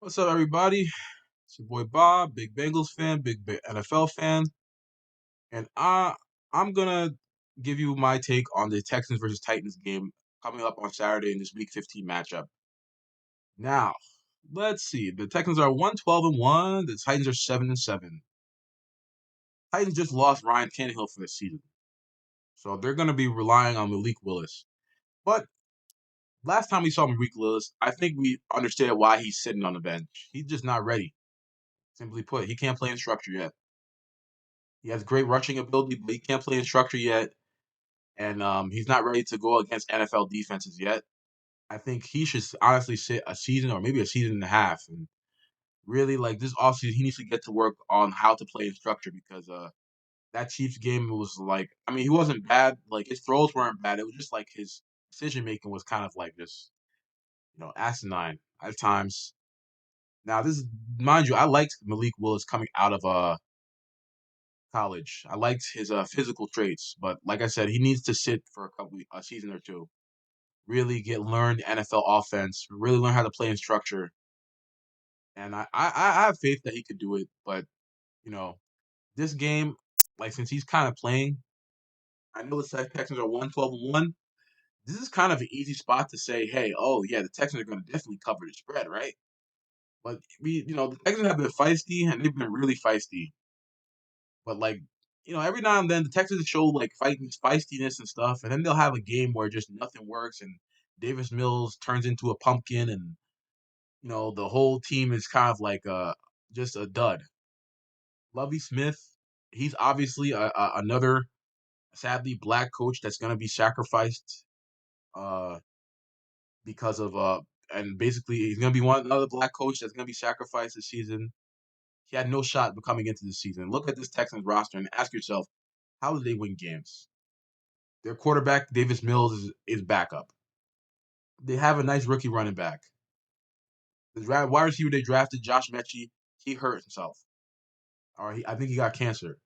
What's up, everybody? It's your boy Bob, big Bengals fan, big NFL fan, and I'm gonna give you my take on the Texans versus Titans game coming up on Saturday in this Week 15 matchup. Now, let's see. The Texans are 1-12-1. The Titans are 7-7. Titans just lost Ryan Tannehill for the season, so they're gonna be relying on Malik Willis. But last time we saw Malik Willis, I think we understand why he's sitting on the bench. He's just not ready. Simply put, he can't play in structure yet. He has great rushing ability, but he can't play in structure yet, and he's not ready to go against NFL defenses yet. I think he should honestly sit a season or maybe a season and a half, and really like this offseason, he needs to get to work on how to play in structure because that Chiefs game was like, I mean, he wasn't bad, like his throws weren't bad. It was just like his decision making was kind of like just asinine at times. Now this is mind you, I liked Malik Willis coming out of college. I liked his physical traits, but like I said, he needs to sit for a season or two, really get learn the NFL offense, really learn how to play in structure. And I have faith that he could do it. But you know, this game, like since he's kind of playing, I know the Texans are 1-12-1. This is kind of an easy spot to say, hey, oh yeah, the Texans are going to definitely cover the spread, right? But the Texans have been feisty and they've been really feisty. But like, every now and then the Texans show like fighting feistiness and stuff, and then they'll have a game where just nothing works and Davis Mills turns into a pumpkin, and the whole team is kind of like just a dud. Lovey Smith, he's obviously another sadly black coach that's gonna be sacrificed uh because of and basically he's gonna be another black coach that's gonna be sacrificed this season. He had no shot coming into the season. Look at this Texans roster and ask yourself, how do they win games? Their quarterback, Davis Mills, is backup. They have a nice rookie running back. The wide receiver they drafted, Josh Mechie, he hurt himself, or I think he got cancer.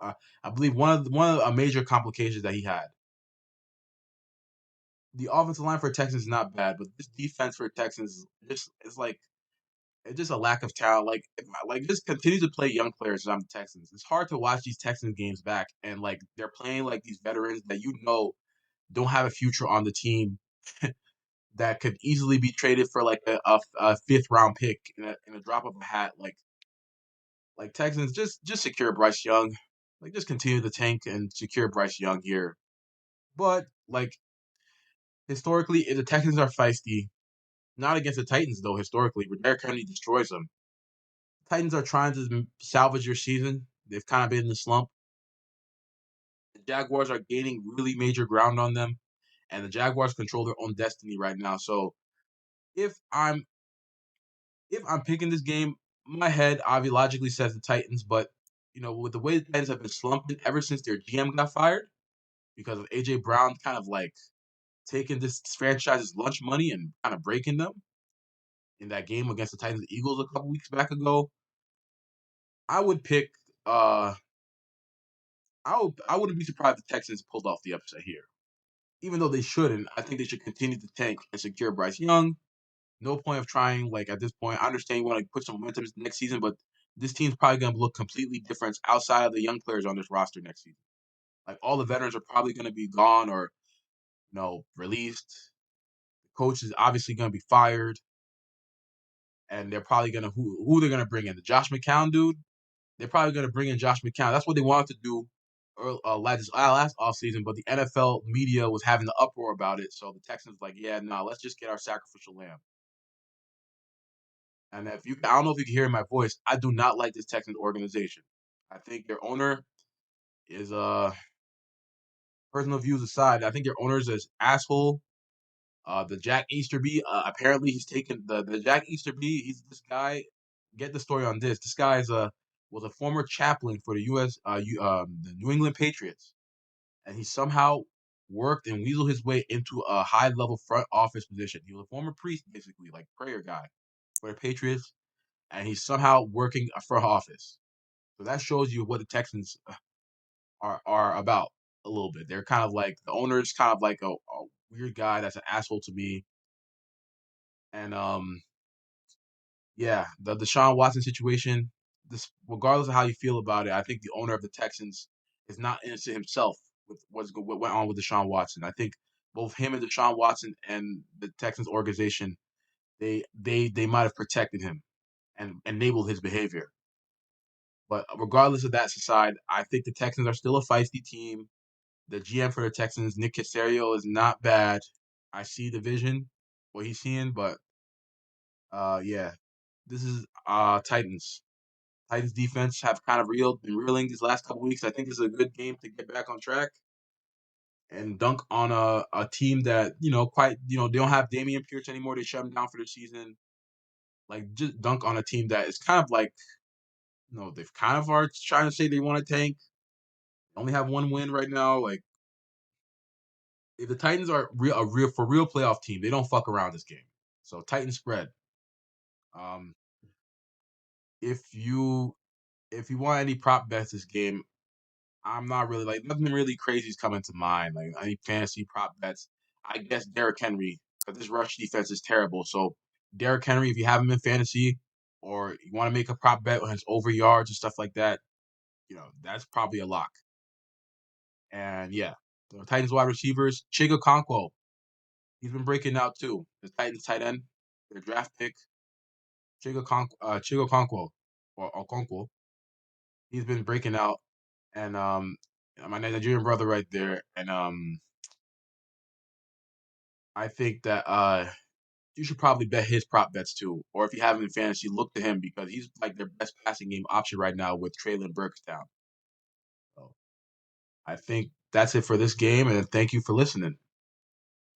I believe one of the major complications that he had. The offensive line for Texans is not bad, but this defense for Texans just it's like it's just a lack of talent. Like just continue to play young players on the Texans. It's hard to watch these Texans games back, and like they're playing like these veterans that don't have a future on the team that could easily be traded for like a fifth round pick in a drop of a hat. Like Texans, just secure Bryce Young. Like just continue the tank and secure Bryce Young here. But like historically, if the Texans are feisty. Not against the Titans though. Historically, where Derrick Henry destroys them. Titans are trying to salvage your season. They've kind of been in the slump. The Jaguars are gaining really major ground on them, and the Jaguars control their own destiny right now. So if I'm if I'm picking this game, my head obviously logically says the Titans, but with the way the Titans have been slumping ever since their GM got fired because of AJ Brown kind of like taking this franchise's lunch money and kind of breaking them in that game against the Titans and Eagles a couple weeks back ago, I would pick I wouldn't be surprised if the Texans pulled off the upset here. Even though they shouldn't, I think they should continue to tank and secure Bryce Young. No point of trying, like at this point. I understand you want to put some momentum next season, but this team's probably going to look completely different outside of the young players on this roster next season. Like all the veterans are probably going to be gone or released. The coach is obviously going to be fired, and they're probably going to who they're going to bring in the Josh McCown dude. They're probably going to bring in Josh McCown. That's what they wanted to do last offseason, but the NFL media was having the uproar about it. So the Texans like, yeah, no, let's just get our sacrificial lamb. And I don't know if you can hear in my voice, I do not like this Texans organization. I think their owner is personal views aside. I think their owner is an asshole. The Jack Easterby, apparently he's taken the Jack Easterby. He's this guy. Get the story on this. This guy was a former chaplain for the U.S. The New England Patriots, and he somehow worked and weaseled his way into a high level front office position. He was a former priest, basically, like prayer guy for the Patriots, and he's somehow working a front office. So that shows you what the Texans are about a little bit. They're kind of like the owner's kind of like a weird guy that's an asshole to me, and Yeah, the Deshaun Watson situation. This, regardless of how you feel about it, I think the owner of the Texans is not innocent himself with what went on with Deshaun Watson. I think both him and Deshaun Watson and the Texans organization, they might have protected him and enabled his behavior. But regardless of that aside, I think the Texans are still a feisty team. The GM for the Texans, Nick Casario, is not bad. I see the vision, what he's seeing, but yeah, this is Titans. Titans defense have kind of been reeling these last couple weeks. I think this is a good game to get back on track and dunk on a team that quite they don't have Damian Pierce anymore. They shut him down for the season. Like just dunk on a team that is kind of like they've kind of are trying to say they want to tank. They only have one win right now. Like if the Titans are real playoff team, they don't fuck around this game. So Titans spread. Um, if you want any prop bets this game, I'm not really like nothing really crazy is coming to mind. Like any fantasy prop bets, I guess Derrick Henry because this rush defense is terrible. So Derrick Henry, if you have him in fantasy or you want to make a prop bet on his over yards and stuff like that, that's probably a lock. And yeah, the Titans wide receivers, Chiga Conquo, he's been breaking out too. The Titans tight end, their draft pick, Chiga Conquo or Okonkwo, he's been breaking out. And my Nigerian brother right there, and I think that you should probably bet his prop bets too. Or if you have him in fantasy, look to him because he's like their best passing game option right now with Traylon Burkestown. So I think that's it for this game, and thank you for listening.